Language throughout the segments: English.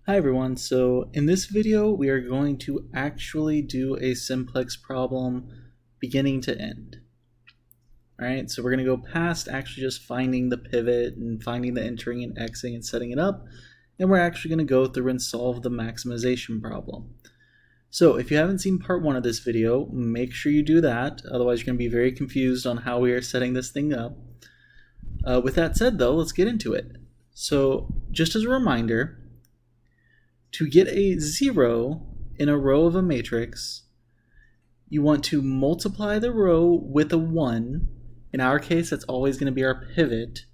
Hi everyone, so in this video we are going to actually do a simplex problem beginning to end. Alright, so we're going to go past actually just finding the pivot and finding the entering and exiting and setting it up, and we're actually going to go through and solve the maximization problem. So if you haven't seen part 1 of this video, make sure you do that, otherwise you're going to be very confused on how we are setting this thing up. With that said though, let's get into it. So just as a reminder, to get a 0 in a row of a matrix, you want to multiply the row with a 1. In our case, that's always going to be our pivot,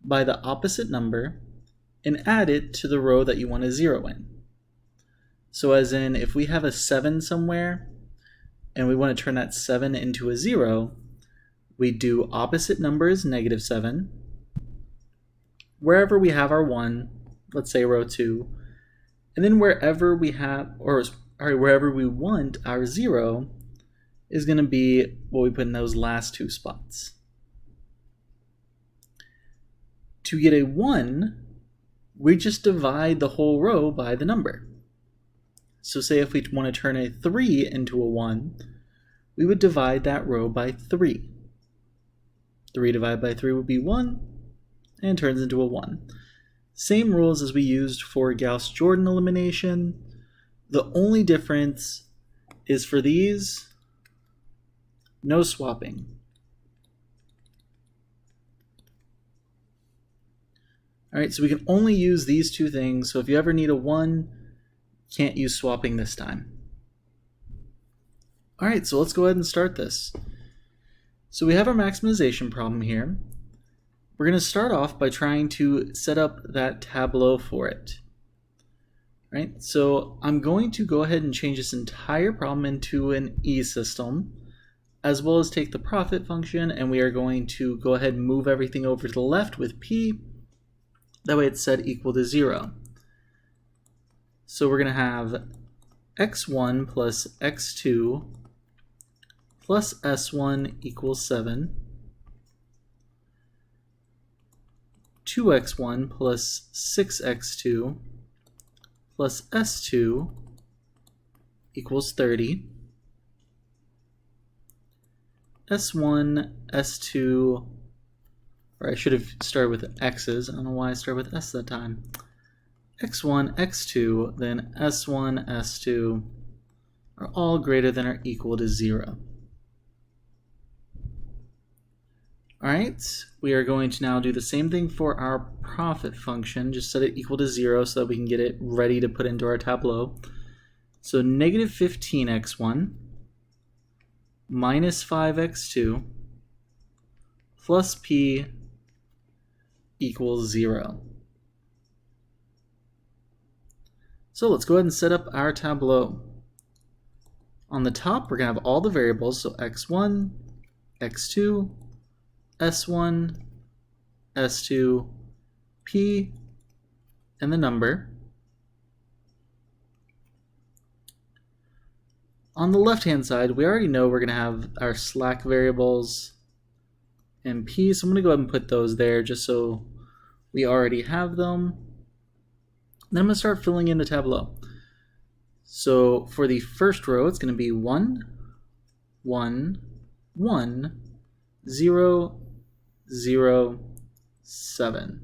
by the opposite number, and add it to the row that you want a 0 in. So as in, if we have a 7 somewhere, and we want to turn that 7 into a 0, we do opposite number is -7. Wherever we have our 1, let's say row 2, and then wherever we have, wherever we want our 0 is going to be what we put in those last two spots. To get a 1, we just divide the whole row by the number. So say if we want to turn a 3 into a 1, we would divide that row by 3. 3 divided by 3 would be 1, and it turns into a 1. Same rules as we used for Gauss-Jordan elimination. The only difference is for these, no swapping. Alright, so we can only use these two things, so if you ever need a 1, can't use swapping this time. Alright, so let's go ahead and start this. So we have our maximization problem here. We're going to start off by trying to set up that tableau for it. Right? So I'm going to go ahead and change this entire problem into an E system, as well as take the profit function, and we are going to go ahead and move everything over to the left with P. That way it's set equal to 0. So we're going to have x1 plus x2 plus s1 equals 7. 2x1 plus 6x2 plus s2 equals 30. s1, s2, or I should have started with x's. I don't know why I started with s that time. x1, x2, then s1, s2 are all greater than or equal to 0. Alright, we are going to now do the same thing for our profit function, just set it equal to 0 so that we can get it ready to put into our tableau. So negative 15x1 minus 5x2 plus p equals 0. So let's go ahead and set up our tableau. On the top, we're going to have all the variables, so x1, x2, S1, S2, P, and the number. On the left-hand side, we already know we're going to have our slack variables and P, so I'm going to go ahead and put those there just so we already have them. Then I'm going to start filling in the tableau. So for the first row, it's going to be 1, 1, 1, 0, 0, 7.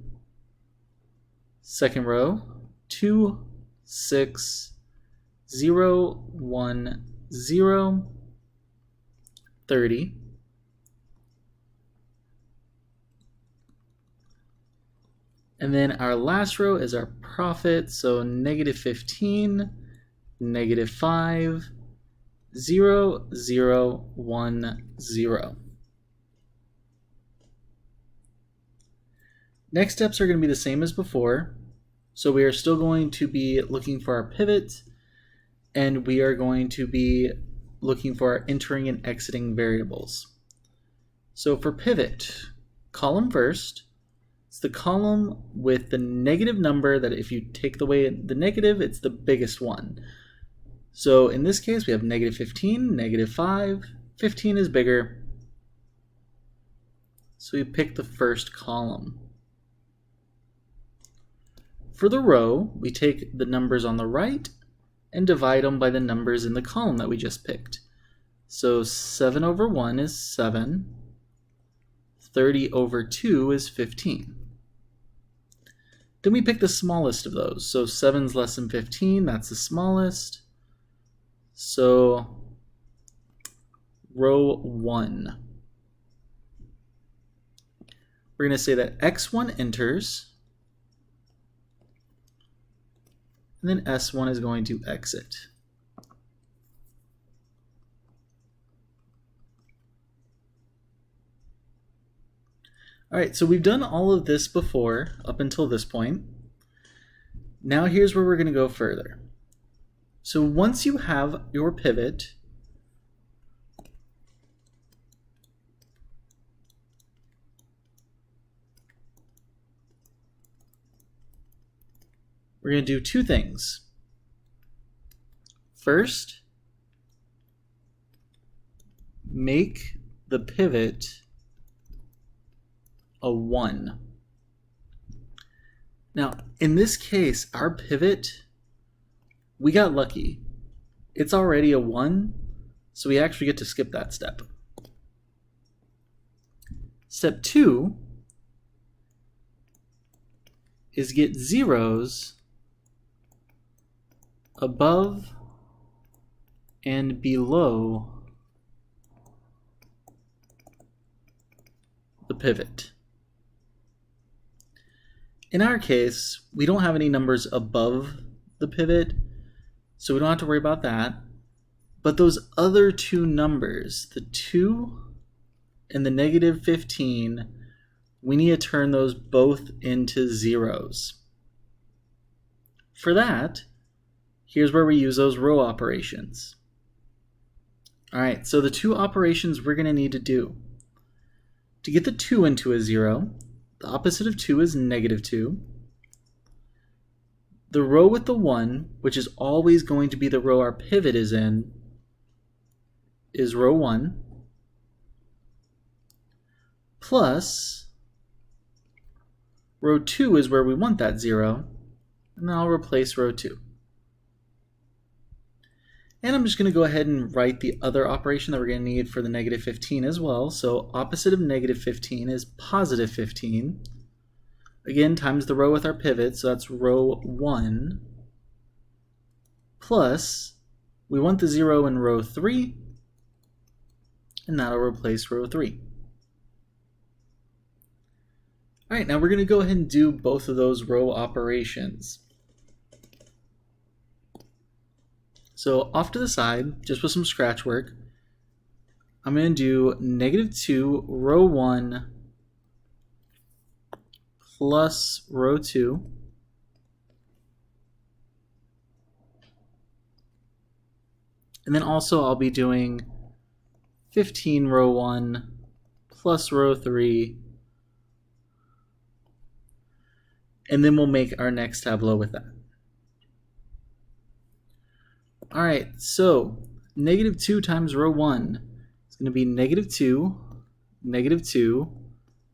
Second row, 2, 6, 0, 1, 0, 30. And then our last row is our profit, so negative 15, negative 5, 0, 0, 1, 0. Next steps are going to be the same as before. So we are still going to be looking for our pivot, and we are going to be looking for our entering and exiting variables. So for pivot, column first, it's the column with the negative number that if you take away the negative, it's the biggest one. So in this case, we have negative 15, negative 5. 15 is bigger, so we pick the first column. for the row, we take the numbers on the right and divide them by the numbers in the column that we just picked. So 7 over 1 is 7. 30 over 2 is 15. Then we pick the smallest of those. So 7 is less than 15, that's the smallest. So row 1. We're going to say that x1 enters, and then s1 is going to exit. All right, so we've done all of this before up until this point. Now here's where we're going to go further. So once you have your pivot, we're going to do two things. First, make the pivot a 1. Now, in this case, our pivot, we got lucky. It's already a 1, so we actually get to skip that step. Step 2 is get zeros above and below the pivot. In our case, we don't have any numbers above the pivot, so we don't have to worry about that. But those other two numbers, the 2 and the negative 15, we need to turn those both into zeros. For that, here's where we use those row operations. All right, so the two operations we're going to need to do. To get the 2 into a 0, the opposite of 2 is negative 2. The row with the 1, which is always going to be the row our pivot is in, is row 1, plus row 2 is where we want that 0, and then I'll replace row 2. And I'm just going to go ahead and write the other operation that we're going to need for the negative 15 as well. So opposite of negative 15 is positive 15. Again, times the row with our pivot, so that's row 1. Plus, we want the 0 in row 3, and that'll replace row 3. All right, now we're going to go ahead and do both of those row operations. So off to the side, just with some scratch work, I'm going to do negative 2 row 1 plus row 2. And then also I'll be doing 15 row 1 plus row 3. And then we'll make our next tableau with that. All right, so negative 2 times row 1 is going to be negative 2, negative 2,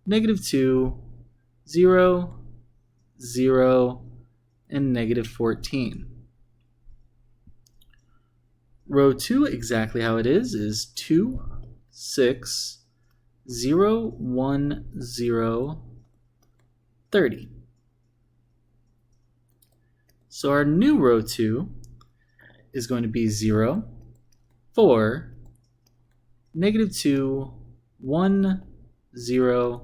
negative 2, 0, 0, and negative 14. Row 2, exactly how it is 2, 6, 0, 1, 0, 30. So our new row 2 is going to be 0, 4, negative 2, 1, 0,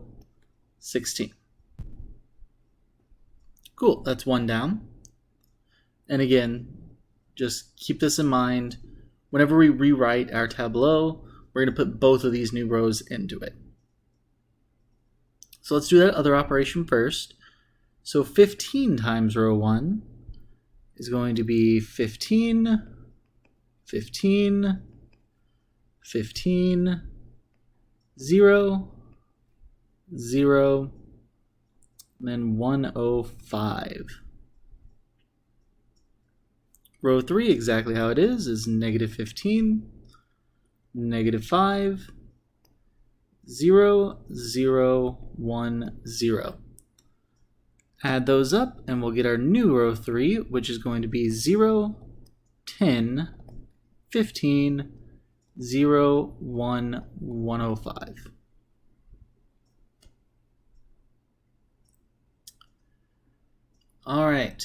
16. Cool, that's one down. And again, just keep this in mind. Whenever we rewrite our tableau, we're going to put both of these new rows into it. So let's do that other operation first. So 15 times row 1 is going to be 15, 15, 15, 0, 0, and then 105. Row 3, exactly how it is negative 15, negative 5, 0, 0, 1, 0. Add those up and we'll get our new row 3, which is going to be 0, 10, 15, 0, 1, 105. All right.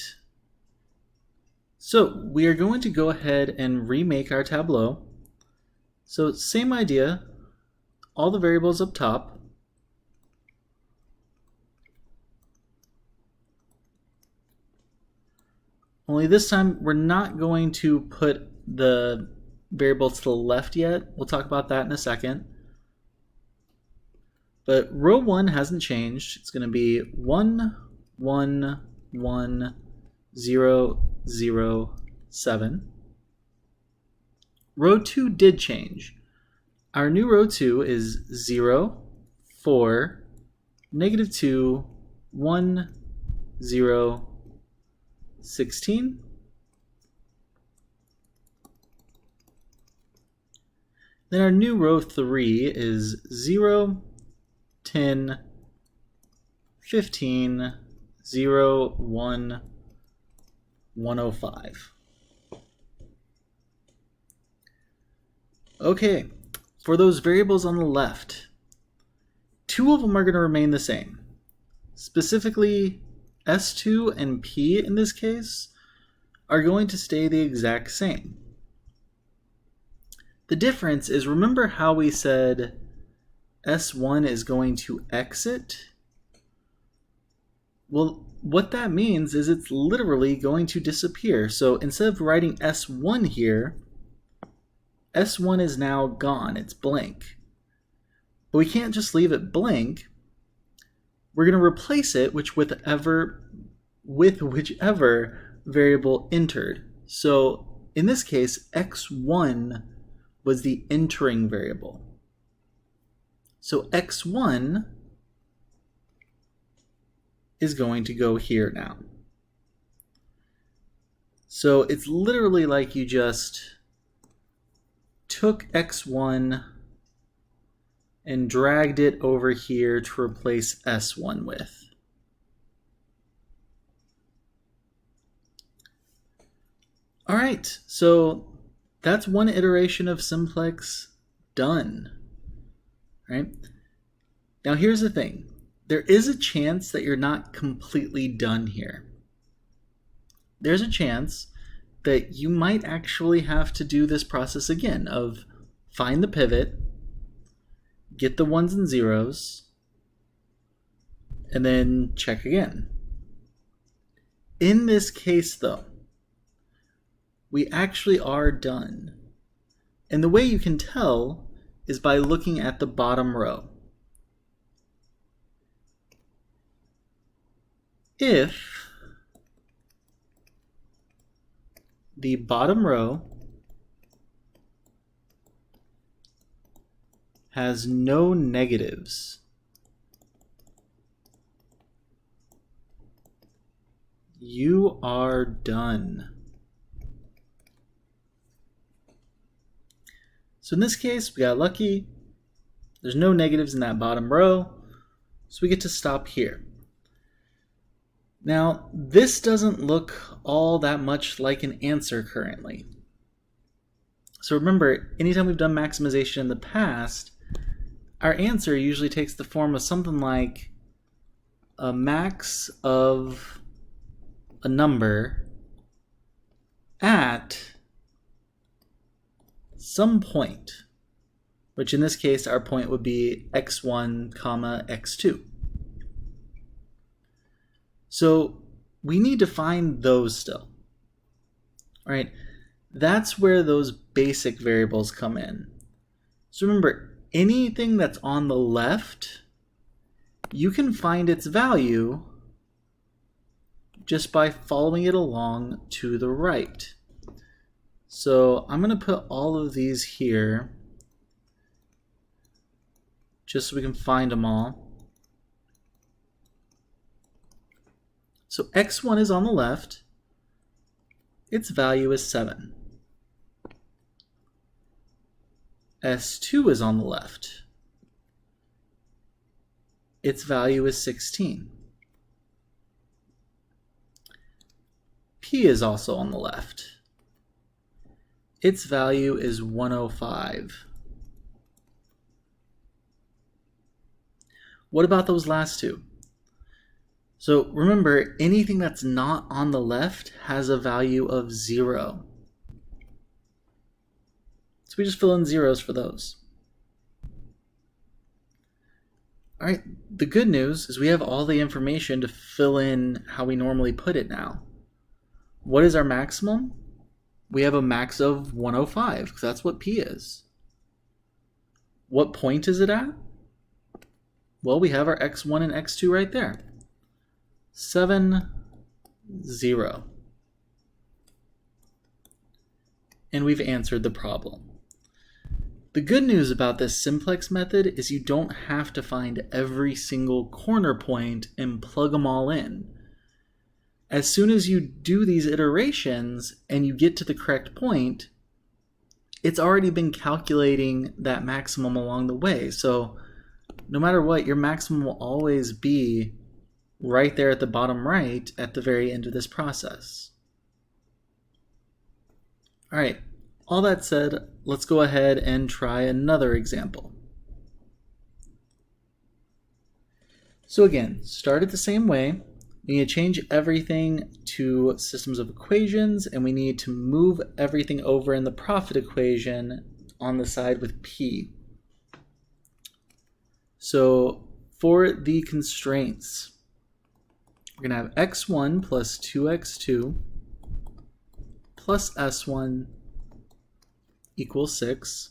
So we are going to go ahead and remake our tableau. So same idea, all the variables up top. Only this time we're not going to put the variable to the left yet. We'll talk about that in a second. But row 1 hasn't changed. It's going to be 1, 1, 1, 0, 0, 7. Row 2 did change. Our new row 2 is 0, 4, negative 2, 1, 0, 16. Then our new row 3 is 0, 10, 15, 0, 1, 105. Okay, for those variables on the left, 2 of them are going to remain the same. Specifically, S2 and P in this case are going to stay the exact same. The difference is, remember how we said S1 is going to exit? Well, what that means is it's literally going to disappear. So instead of writing S1 here, S1 is now gone, it's blank. But we can't just leave it blank. We're going to replace it with whichever variable entered. So in this case, x1 was the entering variable. So x1 is going to go here now. So it's literally like you just took x1 and dragged it over here to replace S1 with. All right, so that's one iteration of Simplex done. All right. Now here's the thing. There is a chance that you're not completely done here. There's a chance that you might actually have to do this process again of find the pivot, get the 1s and 0s, and then check again. In this case, though, we actually are done. And the way you can tell is by looking at the bottom row. If the bottom row has no negatives, you are done. So in this case, we got lucky. There's no negatives in that bottom row, so we get to stop here. Now, this doesn't look all that much like an answer currently. So remember, anytime we've done maximization in the past, our answer usually takes the form of something like a max of a number at some point, which in this case our point would be x1, x2. So we need to find those still. All right, that's where those basic variables come in. So remember, anything that's on the left, you can find its value just by following it along to the right. So I'm going to put all of these here just so we can find them all. So x1 is on the left. Its value is 7. S2 is on the left. Its value is 16. P is also on the left. Its value is 105. What about those last two? So remember, anything that's not on the left has a value of 0. So we just fill in zeros for those. All right, the good news is we have all the information to fill in how we normally put it now. What is our maximum? We have a max of 105, because that's what P is. What point is it at? Well, we have our x1 and x2 right there. 7, 0. And we've answered the problem. The good news about this simplex method is you don't have to find every single corner point and plug them all in. As soon as you do these iterations and you get to the correct point, it's already been calculating that maximum along the way. So no matter what, your maximum will always be right there at the bottom right at the very end of this process. All right, all that said, let's go ahead and try another example. So again, start it the same way. We need to change everything to systems of equations, and we need to move everything over in the profit equation on the side with P. So for the constraints, we're going to have x1 plus 2x2 plus s1 equals 6.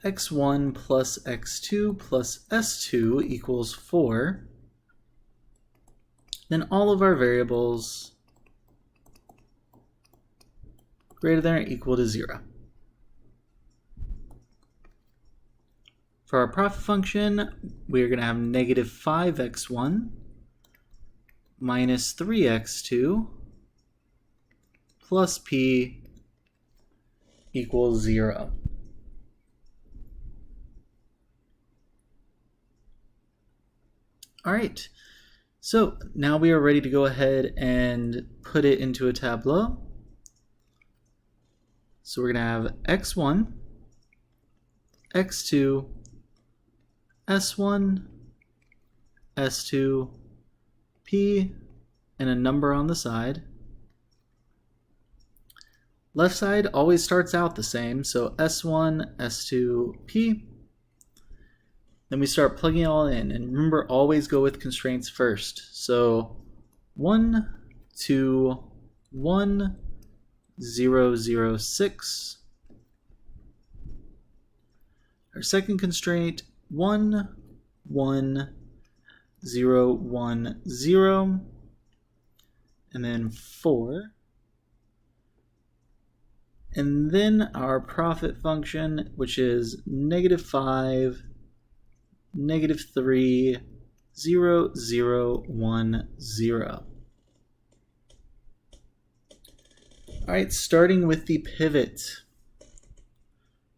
x1 plus x2 plus s2 equals 4. Then all of our variables greater than or equal to 0. For our profit function, we are going to have negative 5x1 minus 3x2 plus P equals 0. All right, so now we are ready to go ahead and put it into a tableau. So we're going to have x1, x2, s1, s2, P, and a number on the side. Left side always starts out the same, so s1, s2, P. Then we start plugging it all in, and remember, always go with constraints first. So 1, 2, 1, 0, 0, 6. Our second constraint, 1, 1, 0, 1, 0, and then 4. And then our profit function, which is negative 5, negative 3, 0, 0, 1, 0. All right, starting with the pivot.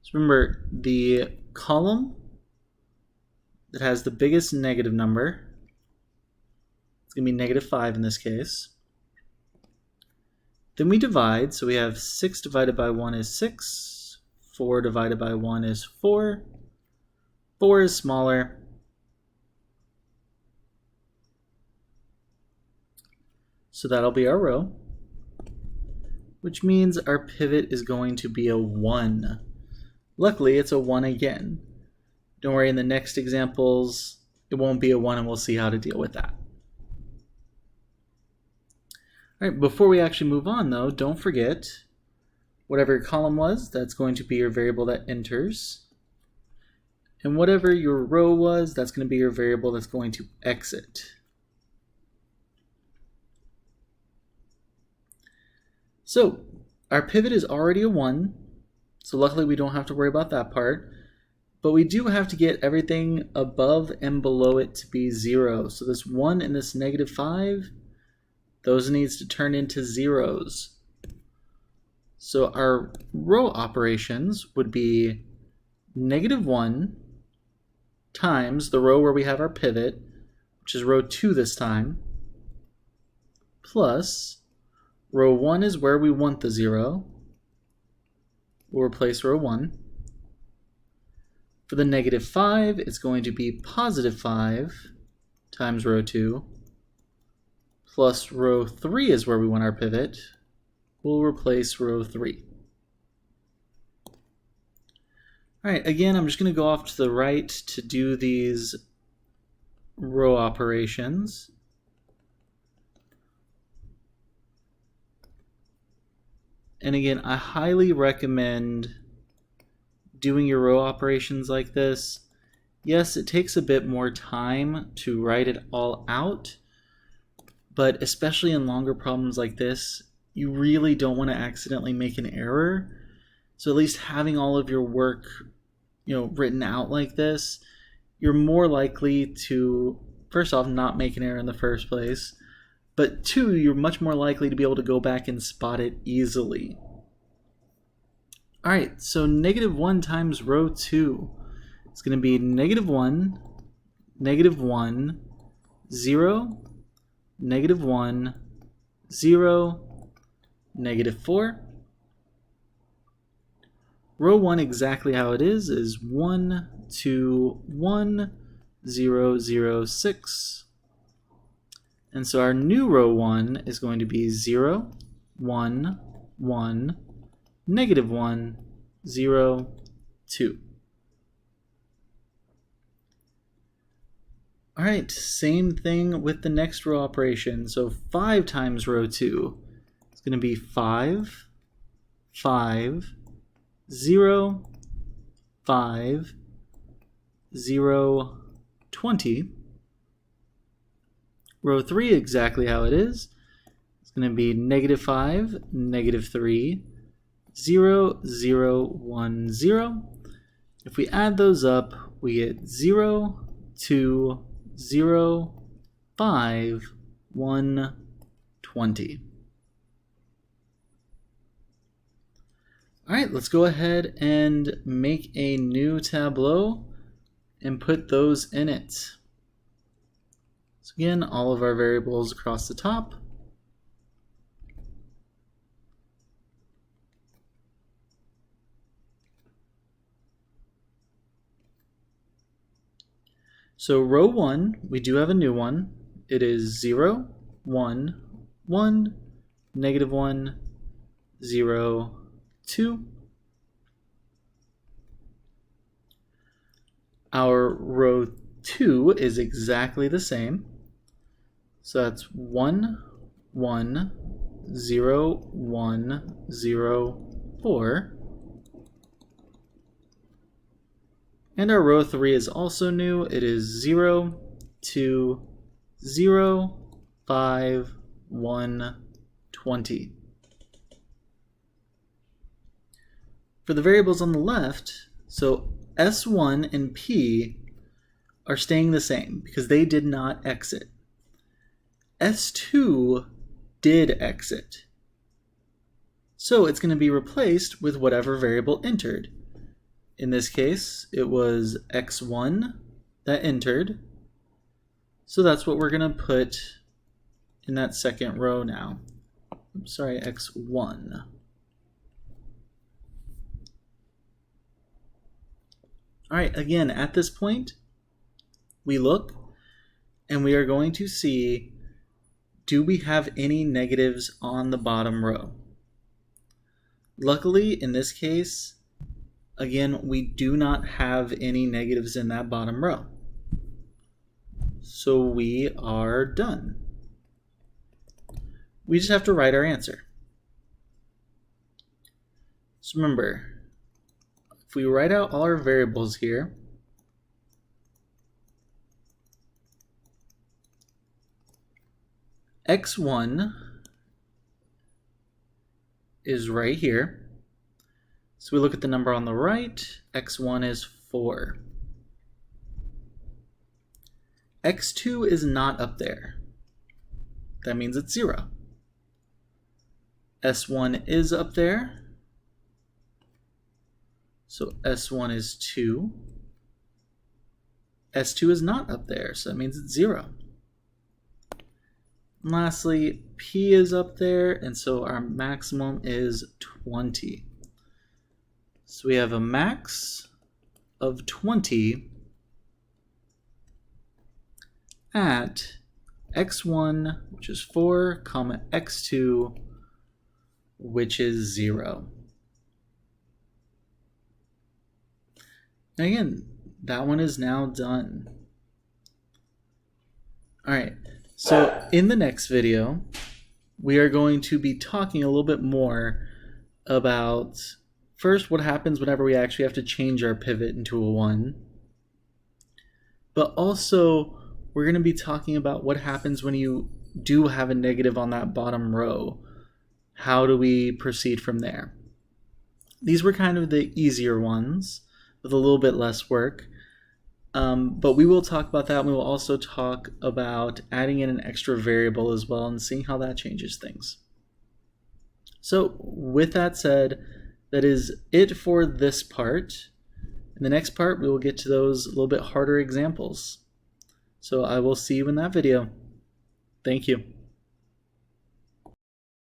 So remember, the column that has the biggest negative number, it's going to be negative 5 in this case. Then we divide, so we have 6 divided by 1 is 6, 4 divided by 1 is 4, 4 is smaller. So that'll be our row, which means our pivot is going to be a 1. Luckily, it's a 1 again. Don't worry, in the next examples, it won't be a 1, and we'll see how to deal with that. All right, before we actually move on, though, don't forget, whatever your column was, that's going to be your variable that enters. And whatever your row was, that's going to be your variable that's going to exit. So our pivot is already a 1, so luckily we don't have to worry about that part. But we do have to get everything above and below it to be 0. So this 1 and this negative 5, those needs to turn into zeros. So our row operations would be negative 1 times the row where we have our pivot, which is row 2 this time, plus row 1 is where we want the 0. We'll replace row 1. For the negative 5, it's going to be positive 5 times row 2, plus row 3 is where we want our pivot. We'll replace row 3. Alright, again, I'm just going to go off to the right to do these row operations. And again, I highly recommend doing your row operations like this. Yes, it takes a bit more time to write it all out, but especially in longer problems like this, you really don't want to accidentally make an error. So at least having all of your work, written out like this, you're more likely to, first off, not make an error in the first place, but 2, you're much more likely to be able to go back and spot it easily. Alright, so negative 1 times row 2. It's going to be negative 1, negative 1, 0, negative 1, 0, negative 4. Row 1 exactly how it is 1, 2, 1, 0, 0, 6. And so our new row 1 is going to be 0, 1, 1, negative 1, 0, 2. Alright, same thing with the next row operation. So 5 times row 2 is going to be 5, 5, 0, 5, 0, 20. Row 3 exactly how it is. It's going to be negative 5, negative 3, 0, 0, 1, 0. If we add those up, we get 0, 2, 0, 5, 1, 20. Alright, let's go ahead and make a new tableau and put those in it. So again, all of our variables across the top. So row 1, we do have a new one. It is 0, 1, 1, negative 1, 0, 2. Our row 2 is exactly the same. So that's 1, 1, 0, 1, 0, 4. And our row 3 is also new. It is 0, 2, 0, 5, 1, 20. For the variables on the left, so S1 and P are staying the same because they did not exit. S2 did exit. So it's going to be replaced with whatever variable entered. In this case, it was x1 that entered. So that's what we're going to put in that second row now. I'm sorry, x1. All right, again, at this point, we look and we are going to see, do we have any negatives on the bottom row? Luckily, in this case, again, we do not have any negatives in that bottom row. So we are done. We just have to write our answer. So remember, if we write out all our variables here, x1 is right here. So we look at the number on the right, x1 is 4. x2 is not up there. That means it's 0. S1 is up there. So S1 is 2. S2 is not up there, so that means it's 0. And lastly, p is up there, and so our maximum is 20. So we have a max of 20 at x1, which is 4, comma x2, which is 0. And again, that one is now done. All right, so in the next video, we are going to be talking a little bit more about first what happens whenever we actually have to change our pivot into a 1, but also we're going to be talking about what happens when you do have a negative on that bottom row. How do we proceed from there? These were kind of the easier ones with a little bit less work. But we will talk about that, and we will also talk about adding in an extra variable as well and seeing how that changes things. So with that said, that is it for this part. In the next part, we will get to those a little bit harder examples. So I will see you in that video. Thank you.